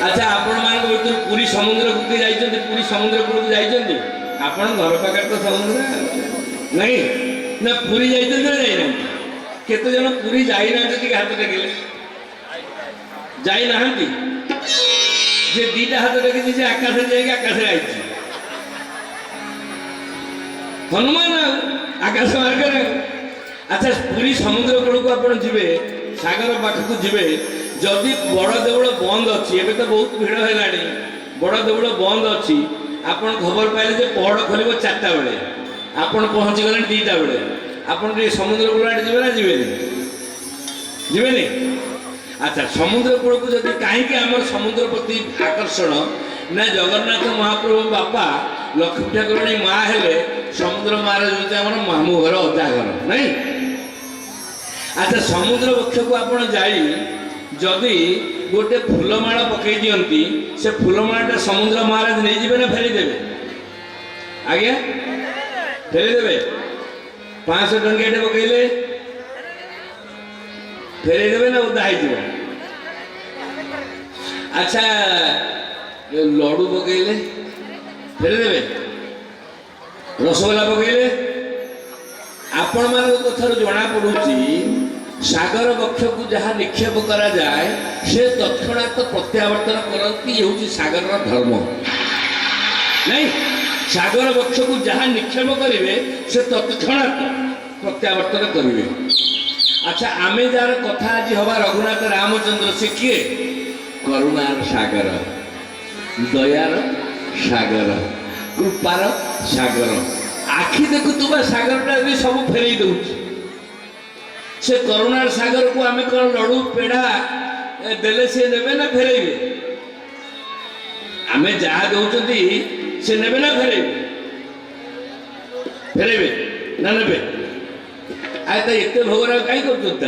अच्छा आपण मान भीतर पुरी समुद्र कूल जाइछन्ति पुरी समुद्र कूल जाइछन्ति आपण घर पाखे तो समुद्र नहीं ना पुरी जाइछन्ति ना जाइना केते जन पुरी जाइना जति हाथ टेकिले जाई नाहंती जे दीटा हाथ टेकिछि जे आकाश जाइके आकाश आइछि हनुमान आकाश मार्ग अच्छा पुरी समुद्र कूल को आपण जिवे सागर पाखक जिवे जदि बड़ देवल बंद अच्छी एवं तो बहुत भिड़ है बड़ देवल बंद अच्छी आपन खबर पाइले जे पहड़ खोल 4टा बेले आपन पहुँची गले 2टा बेले आपन समुद्र कूल आड़े जीवे ना जीवे अच्छा समुद्र कूल को जब कहीं आम समुद्र प्रति आकर्षण ना जगन्नाथ महाप्रभु बापा लक्ष्मी ठाकुराणी माँ हेले समुद्र महाराज आम मामू घर अजा घर नहीं अच्छा समुद्र वक्ष को आपड़ जाई जदि गोटे फूलमाला पकई दियंती से फूलमालाटा समुद्र महाराज नहीं जीवे ना फेरीदेवे आज्ञा फेरीदेवे 500 टंकियाटे पकईले फेरीदेवे ना उदा हो अच्छा लडू पकईले फेरीदेवे रसगोला पकईले आपण मान कथार जना पड़ुची सागर वक्ष को जहाँ निक्षेप करा जाए से तत्क्षणात प्रत्यावर्तन करती ये सागर धर्म नहीं सागर वक्ष को जहाँ निक्षेप करेंगे से तत्क्षणात प्रत्यावर्तन करेंगे अच्छा आमे जार कथा आज हवा रघुनाथ रामचंद्र से किए करुणार सागर दयार सागर कृपार सागर आखि देखु तुम सागरटा भी सब फेरई दउछि से करुणार सागर को आमे कौन लडू पेड़ा देले से नेबे ना फेरेबे आमे जहाँ दउछंती से नेबे ना फेरेबे ना नेबे आय त एते भोगरा काई करछत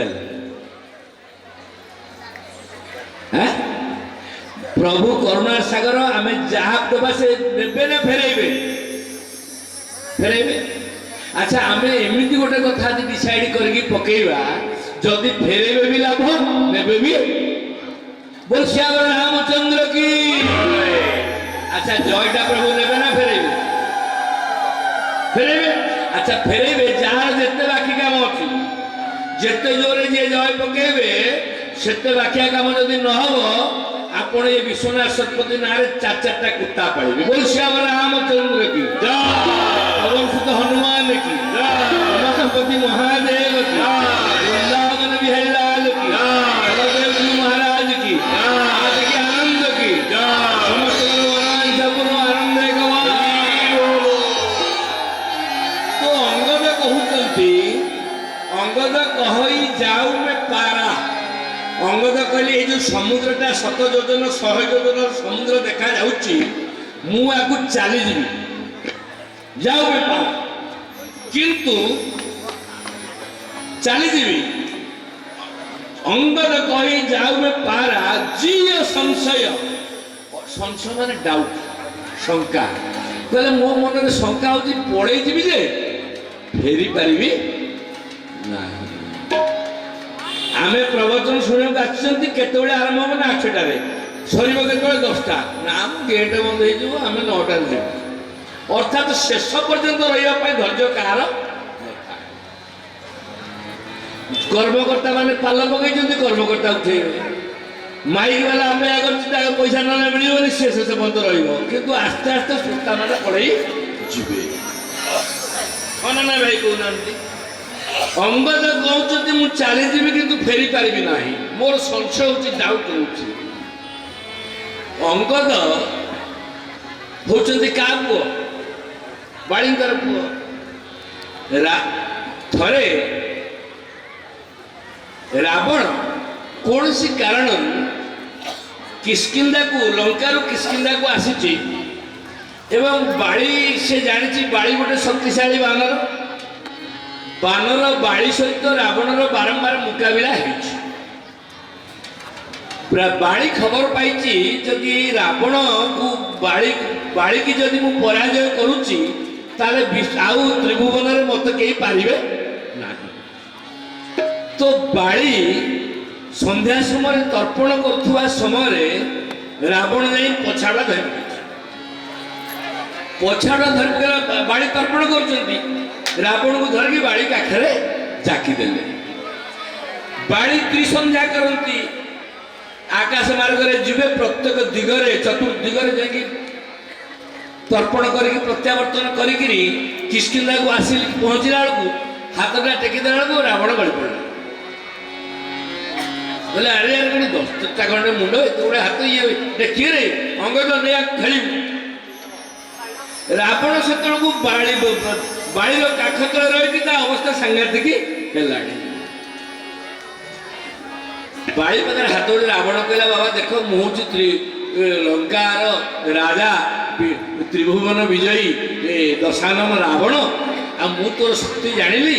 हैं प्रभु करुणार सागर आमे जहाँ देबा से नेबे ना फेरेबे अच्छा आमे एमिति गोटे कथा डिसाइड करके पकेइबा जदि फेरेबे भी लाभ नेबे भी बोल श्याम रामचंद्र की अच्छा जयटा प्रभु नेबे ना फेरेबे अच्छा फेरेबे जार जेते बाकी काम अछि जेते जोरे जे जय पकेइबे सेते बाकी काम जदि न हबो आपण ये विश्वनाथ सतपति नारे 4-4टा कुत्ता पाइबे बोल श्याम रामचंद्र की जय सुत हनुमान की उमापति महादेव की वृंदावन बिहारी लाल की बलदेव जी महाराज की आनंद की तो अंगद कहते अंगद कही जाऊ में पारा अंगद कहले ये जो समुद्रटा 7 योजन 100 योजन समुद्र देखा जाउची मु आकु चली जीवी जाओ बेटा किंतु चली जीवी अंगद कही जाऊ में पारा जीय संशय संशय माने डाउट शंका कहले मो मन में शंका होची पड़े जीवी जे फेरी पारिबी नाही आमे प्रवचन सुने आछंती केतेबेले आरंभ हो ना 8टा रे सरीब केतेबेले 10टा ना गेट बंद हो जिवो आमे 9टा रे अर्थात शेष पर्यंत रही धैर्य कहार कर्मकर्ता माने पाल पकई कर्मकर्ता उठे माइक वाला आम आगे पैसा ना मिले शेष पर्यंत रही आस्ते आस्ते सूता माने पड़े जीवे ना भाई कहना अंगद कहते मुझे चली जीवी कि फेरी पारि ना मोर संशय हो डाउट हो अंगद होती क्या पुओ बाड़ींकर पुओ थरे रावण कौन सी कारण किष्किंधा को लंकार किष्किंधा को आसी एवं बाड़ी से जानी बाड़ी गोटे शक्तिशाली बानर बानर बाड़ी सहित रावणर बारंबार मुकाबिला बाड़ी खबर पाई जदि रावण को बाड़ी की जदि मु पराजय करुच्ची आउ त्रिभुवन में मत कहीं पारे ना तो बाड़ी संध्या समय तर्पण करुवा समय रावण जाई पछाड़ा धरि पछाड़ा धरि बाड़ी तर्पण कर रावण को धरिकी बाड़ी पाखे जाकीदेले बाड़ी त्रिसंध्या करती आकाश मार्ग जीवे प्रत्येक दिगरे चतुर्दिगरे जाकि तर्पण करके प्रत्यावर्तन करी किष्किंधा को आस पहुंचला बेलू हाथटा टेकीदेला बेलू रावण गली पड़ा बोले अरे यार कौन 10टा खंडे मुंड एत हाथ ये देखिए रे अंगद नहीं खेल रावण से बाड़ी काख तले रही अवस्था सांघातिक है बाड़ी पाखे हाथ जोड़ी रावण कहला बाबा देख मुझे लंकार राजा त्रिभुवन विजयी दशानन रावण आ मु तोर शक्ति जानिली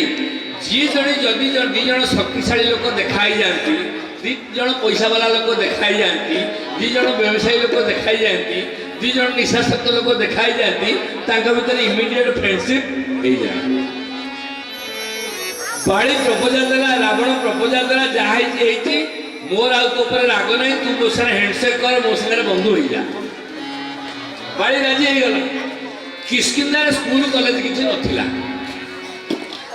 जी जड़े जदि दी जन शक्तिशाली लोक देखाई जाती दी जन पैसा वाला लोक देखाई जाती दी जन व्यवसायी लोक देखाई जाती दी जन निशासक्त लोक देखाई जाती भितर इमिडिएट फ्रेंडशिप हो जाए बाड़ी प्रपोजल देला रावण प्रपोजल देला जहाँ मोर आउ तो राग नहीं तू मो सारे हैंडसेक कर मो सारे बंधु हो जा बाड़ी राजी हो गला किष्किंधार स्कूल कॉलेज किसी नथिला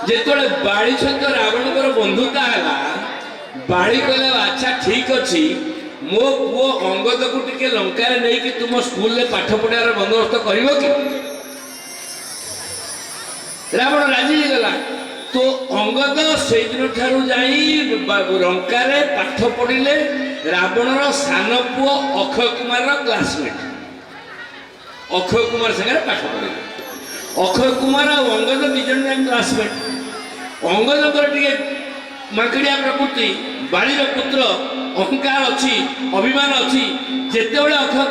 जेतोले बाड़ी सहित रावण को बंधुता है बाड़ी कहला अच्छा ठीक अच्छी मो पुओ अंगद को टिके लंकार नहीं कि तुम स्कूल में पाठ पढ़ार बंदोबस्त कर कि रावण राजी हो गला तो अंगद से दिन ठारू जाई लंकार पाठ पढ़िले रावणर सान पुओ अक्षय कुमार क्लासमेट अक्षय कुमार संगे पाठ पढ़े अक्षय कुमार और अंगद दिजन क्लासमेट अंगद टे माकड़िया प्रकृति बाड़ी पुत्र अहंकार अच्छी अभिमान अच्छी जितेबले अक्षय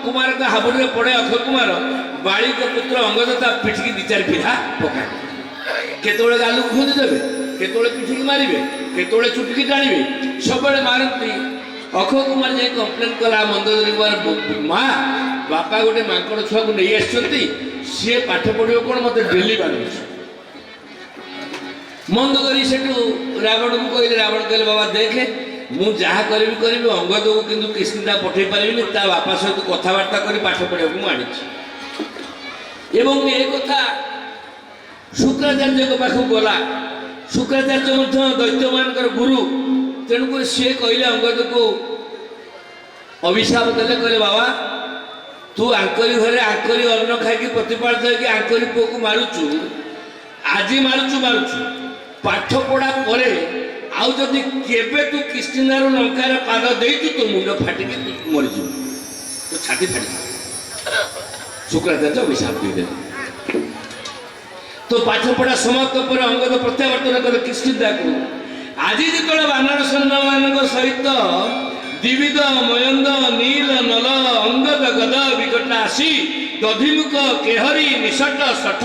कुमार का हाबुड़ में पड़े अक्षय कुमार बाड़ी पुत्र अंगद ता पिठकी दी चार फिरा पकाए केतोले गालू खुदी देवे केतोले पिठकी मारिबे केतोले चुटकी टाणिबे सबले मारती अक्षय कुमार जाए कंप्लेन कला मंदोदरी माँ बापा गोटे माकड़ छुआ को नहीं आसती सी पाठ पढ़ो कौन मत डेली बांधुच मंदोदरी से रावण को कहले रावण कहले बाबा देखे मु जहाँ करी अंगद को किंतु किष्किंधा पठे पारि बापा सहित कथबार्ता कर पाठ पढ़ा को आनी ये कथा शुक्राचार्य पाख गला शुक्राचार्य दैत्य मान गुरु तेणुक सी कहले अंगद को अभिशाप देले कहले बाबा तू आंकरी घरे आंकरी अन्न खाई प्रतिपालित है आंकरी पुओ को मारुचु आज मारुचु पाठ पढ़ा परे आउ जदि केबे तू किष्किंधार लंकार पाद देचु तो मुंड फाटिक मरीजु तो छाती फाटी शुक्राचार्य अभिशाप दे तो पाठ पढ़ा समाप्त पर अंगद प्रत्यावर्तन कर किष्किंधा को आज जो बानर सैन्य मान सहित दिविद मयंद नील नल अंगद गद विकट आसी दधिमुख केहरी निषट सठ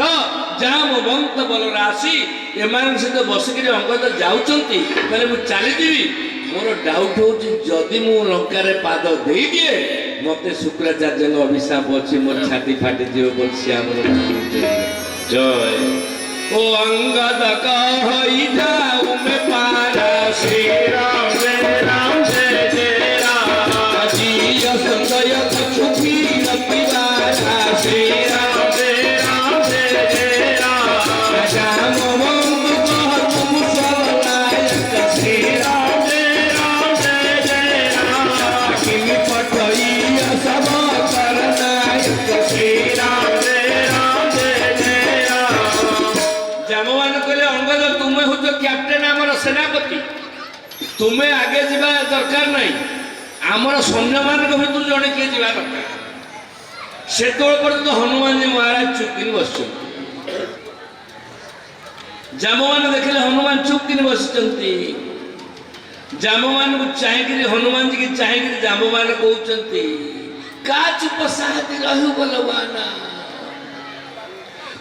जाम बंत बल राशि एमान सहित बसिक अंगद जाऊँगी कहले मुझे चलीजी मोर डाउट हो जदि मु लंकार पाद दे दिए मत शुक्राचार्य अभिशाप अच्छी मोर छाती फाटी जीव श्याम जय ओ अंगद कहि जाऊ में पारा श्री राम जय राम जय जय राम जी असंदय छुपी रतिवारा श्री राम जय जय राम राम बंधु कह तुम स्वनायक श्री राम जय जय राम किमि पठई सब करनायक श्री राम जय जय राम जामवान कहले अंगद तुम्हें हो कैप्टेन आमर सेनापति तुम्हें आगे जावा दरकार नहीं आमर सैन्य मान भर जड़े किए जा दरकार से पर्यंत हनुमान जी महाराज चुपकिन बस जामवान देखले हनुमान चुपकिन बस जामवान को चाहिए हनुमान जी की चाहिए जामवान कहते का चुप साहती रहु बलवाना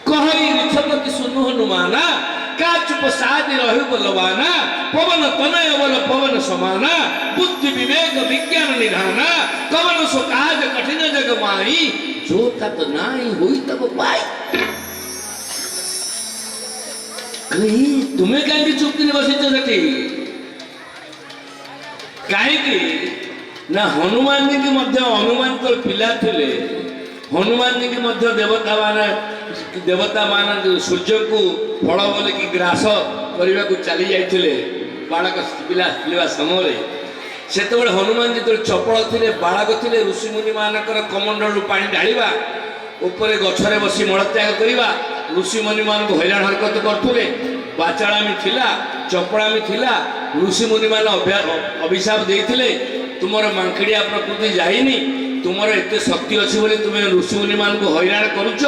कही ऋषपति सुनु हनुमाना का चुप साधि रहु बलवाना पवन तनय बल पवन समाना बुद्धि विवेक विज्ञान निधाना कवन सो काज कठिन जग माई जो तत नाई हुई तब पाई कहीं तुम्हें कहीं चुप नहीं बसी कहीं ନା ହନୁମାନ जी की ମଧ୍ୟ ହନୁମାନଙ୍କର ପିଲା ଥିଲେ। ହନୁମାନ जी की ମଧ୍ୟ ଦେବତା ମାନେ ସୂର୍ଯ୍ୟଙ୍କୁ ଫଳ ବୋଲିକି ଗ୍ରାସ କରିବାକୁ ଚାଲି ଯାଇଥିଲେ ବାଳକ ପିଲା ଥିବା ସମୟରେ। ସେତେବେଳେ ହନୁମାନ ଯେତେବେଳେ ଚପଳ ଥିଲେ ବାଳକ ଥିଲେ ଋଷିମୁନି ମାନଙ୍କର କମଣ୍ଡଳରୁ ପାଣି ଢାଳିବା ଉପରେ ଗଛରେ ବସି ମଳତ୍ୟାଗ କରିବା ଋଷିମୁନି ମାନଙ୍କୁ ହଇରାଣ ହରକତ କରୁଥିଲେ। ବାଚାଳାମୀ ଥିଲା ଚପଳାମୀ ଥିଲା। ଋଷିମୁନି ମାନେ ଅଭିଶାପ ଦେଇଥିଲେ ତୁମର ମାଙ୍କିଡ଼ିଆ ପ୍ରକୃତି ଯାଇନି ତୁମର ଏତେ ଶକ୍ତି ଅଛି ବୋଲି ତୁମେ ଋଷିମୁନି ମାନଙ୍କୁ ହଇରାଣ କରୁଛ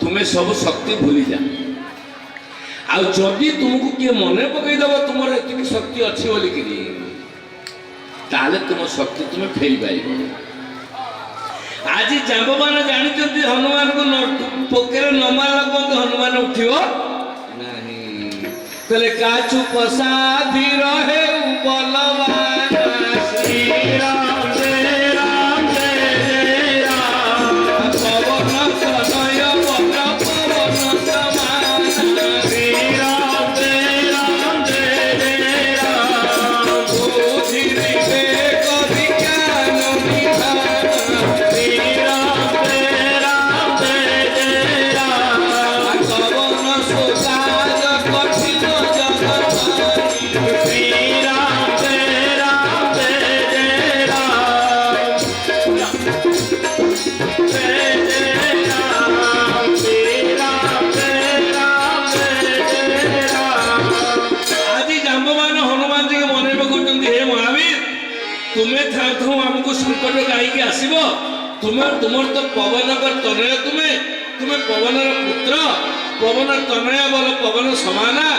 ତୁମେ ସବୁ ଶକ୍ତି ଭୁଲିଯା। ଆଉ ଯଦି ତୁମକୁ କିଏ ମନେ ପକେଇଦବ ତୁମର ଏତିକି ଶକ୍ତି ଅଛି ବୋଲିକିରି ତାହେଲେ ତୁମ ଶକ୍ତି ତୁମେ ଫେରି ପାରିବ। ଆଜି ଜାମ୍ବବାନ ଜାଣିଛନ୍ତି ହନୁମାନଙ୍କୁ ପୋକେରେ ନ ମାରିଲା ପର୍ଯ୍ୟନ୍ତ ହନୁମାନ ଉଠିବ ନାହିଁ। କହିଲେ କାଛୁ ପସାଧି ରହେ ବଲବାନ ଶ୍ରୀରାମ संकट कहीं आसब तुम्हें तुमर तो पवन तनय तुम्हें पवनर पुत्र पवन तनय बल पवन समाना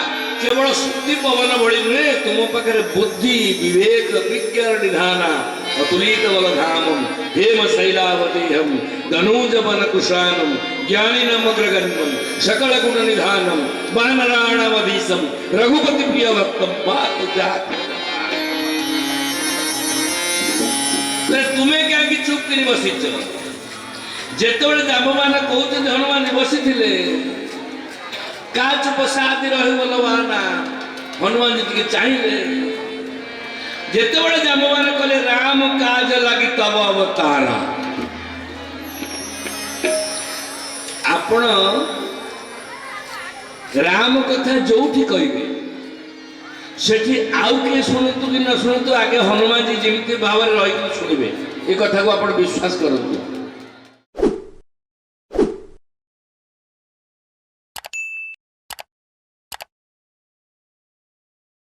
केवल शक्ति पवन भली नुहे तुम पाखे बुद्धि विवेक विज्ञान निधान अतुलित बल धामम हेम शैलावतीहम धनुजवन कुशानम ज्ञानी नमग्रगण्यम सकल गुण निधानम वानराणावधीशम रघुपति प्रिय भक्तम बात तुम्हें क्या कि चुप कर बसीच जिते जाम्बवान कहते हनुमान बसी का चुप साथी रहा हनुमान जी चाहिए जिते जाम्बवान कहले राम काज लगी तब अवतार आपण राम कथा जो कहे सेठी आउ किए शुणु कि न शुणु आगे हनुमान जी जमी भाव में रही शुणवे ये कथा को आप विश्वास करूँ।